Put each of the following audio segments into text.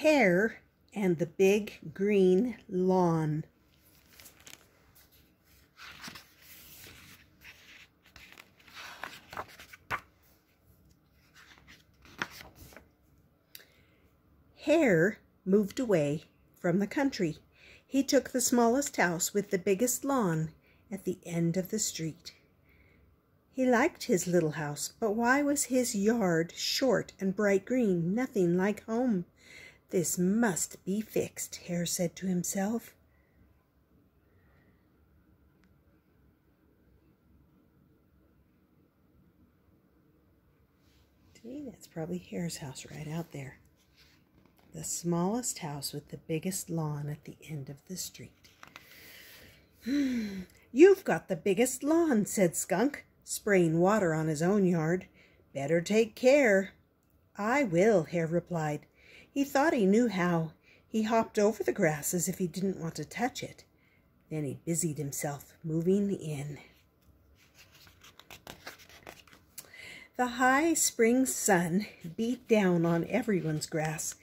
Hare and the Big Green Lawn. Hare moved away from the country. He took the smallest house with the biggest lawn at the end of the street. He liked his little house, but why was his yard short and bright green, nothing like home? This must be fixed, Hare said to himself. See, that's probably Hare's house right out there. The smallest house with the biggest lawn at the end of the street. You've got the biggest lawn, said Skunk, spraying water on his own yard. Better take care. I will, Hare replied. He thought he knew how. He hopped over the grass as if he didn't want to touch it. Then he busied himself moving in. The high spring sun beat down on everyone's grass.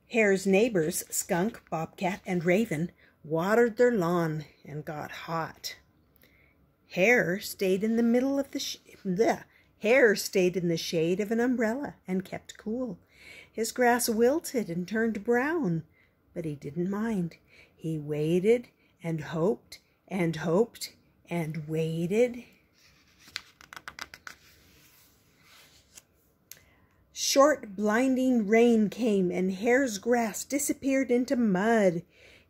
Hare's neighbors, Skunk, Bobcat, and Raven, watered their lawn and got hot. Hare stayed in the middle of the Hare stayed in the shade of an umbrella and kept cool. His grass wilted and turned brown, but he didn't mind. He waited and hoped and hoped and waited. Short, blinding rain came, and Hare's grass disappeared into mud.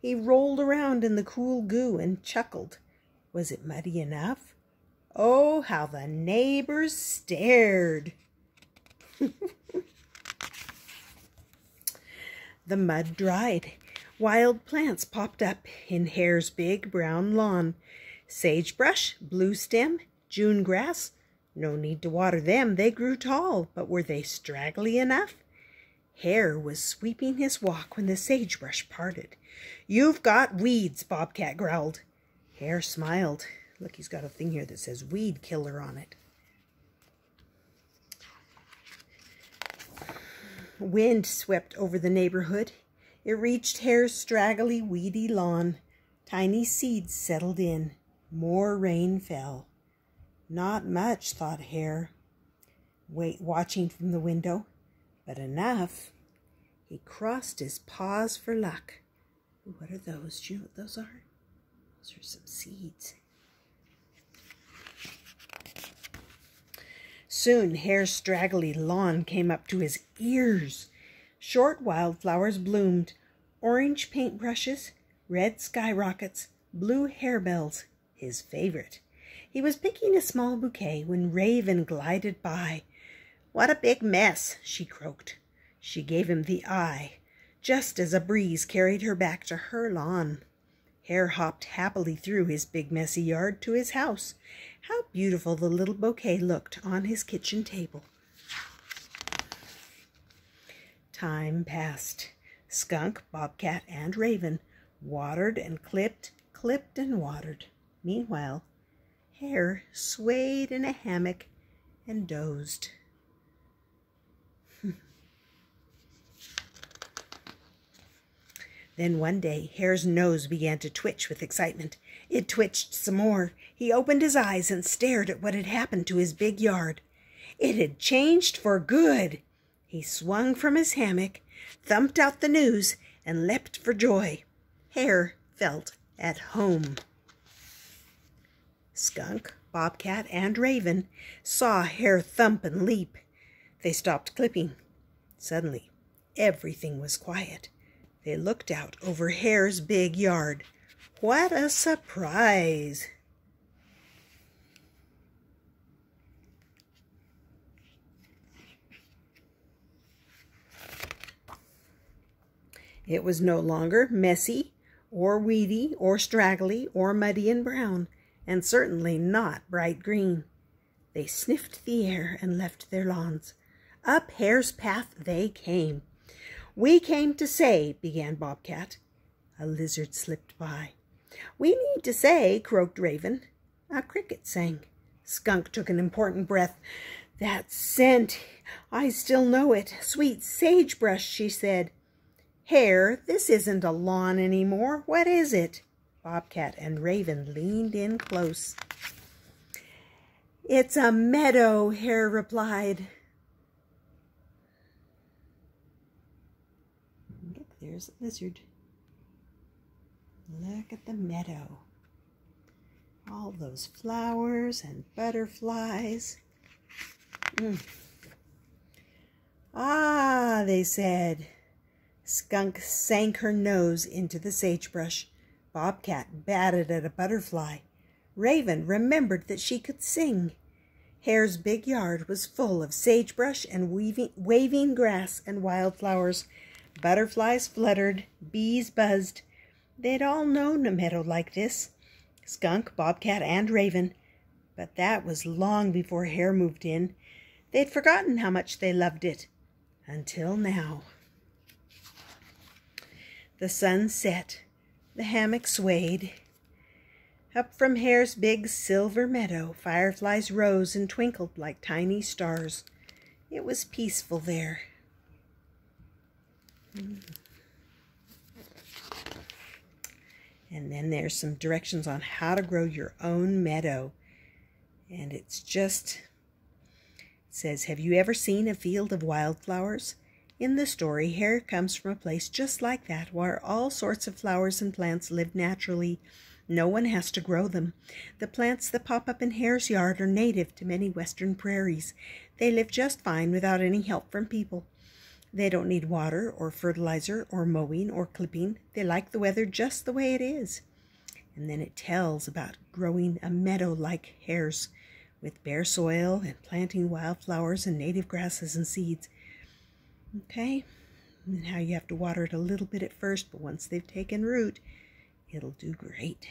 He rolled around in the cool goo and chuckled. Was it muddy enough? Oh, how the neighbors stared! The mud dried. Wild plants popped up in Hare's big brown lawn. Sagebrush, blue stem, June grass. No need to water them, they grew tall, but were they straggly enough? Hare was sweeping his walk when the sagebrush parted. You've got weeds, Bobcat growled. Hare smiled. Look, he's got a thing here that says weed killer on it. Wind swept over the neighborhood. It reached Hare's straggly, weedy lawn. Tiny seeds settled in. More rain fell. Not much, thought Hare, watching from the window, but enough. He crossed his paws for luck. Ooh, what are those? Do you know what those are? Those are some seeds. Soon Hare's straggly lawn came up to his ears. Short wildflowers bloomed, orange paintbrushes, red skyrockets, blue harebells, his favorite. He was picking a small bouquet when Raven glided by. What a big mess, she croaked. She gave him the eye, just as a breeze carried her back to her lawn. Hare hopped happily through his big messy yard to his house. How beautiful the little bouquet looked on his kitchen table. Time passed. Skunk, Bobcat, and Raven watered and clipped and watered. Meanwhile, Hare swayed in a hammock and dozed. Then one day, Hare's nose began to twitch with excitement. It twitched some more. He opened his eyes and stared at what had happened to his big yard. It had changed for good. He swung from his hammock, thumped out the news, and leapt for joy. Hare felt at home. Skunk, Bobcat, and Raven saw Hare thump and leap. They stopped clipping. Suddenly, everything was quiet. They looked out over Hare's big yard. What a surprise! It was no longer messy, or weedy, or straggly, or muddy and brown, and certainly not bright green. They sniffed the air and left their lawns. Up Hare's path they came. We came to say, began Bobcat. A lizard slipped by. We need to say, croaked Raven. A cricket sang. Skunk took an important breath. That scent, I still know it. Sweet sagebrush, she said. Hare, this isn't a lawn anymore. What is it? Bobcat and Raven leaned in close. It's a meadow, Hare replied. Look, there's a lizard. Look at the meadow. All those flowers and butterflies. Ah, they said. Skunk sank her nose into the sagebrush. Bobcat batted at a butterfly. Raven remembered that she could sing. Hare's big yard was full of sagebrush and waving grass and wildflowers. Butterflies fluttered, bees buzzed. They'd all known a meadow like this. Skunk, Bobcat, and Raven. But that was long before Hare moved in. They'd forgotten how much they loved it. Until now. The sun set. The hammock swayed. Up from Hare's big silver meadow, fireflies rose and twinkled like tiny stars. It was peaceful there. And then there's some directions on how to grow your own meadow. And it says, have you ever seen a field of wildflowers? In the story, Hare comes from a place just like that, where all sorts of flowers and plants live naturally. No one has to grow them. The plants that pop up in Hare's yard are native to many western prairies. They live just fine without any help from people. They don't need water or fertilizer or mowing or clipping. They like the weather just the way it is. And then it tells about growing a meadow like Hare's, with bare soil and planting wildflowers and native grasses and seeds. Okay, and how you have to water it a little bit at first, but once they've taken root, it'll do great.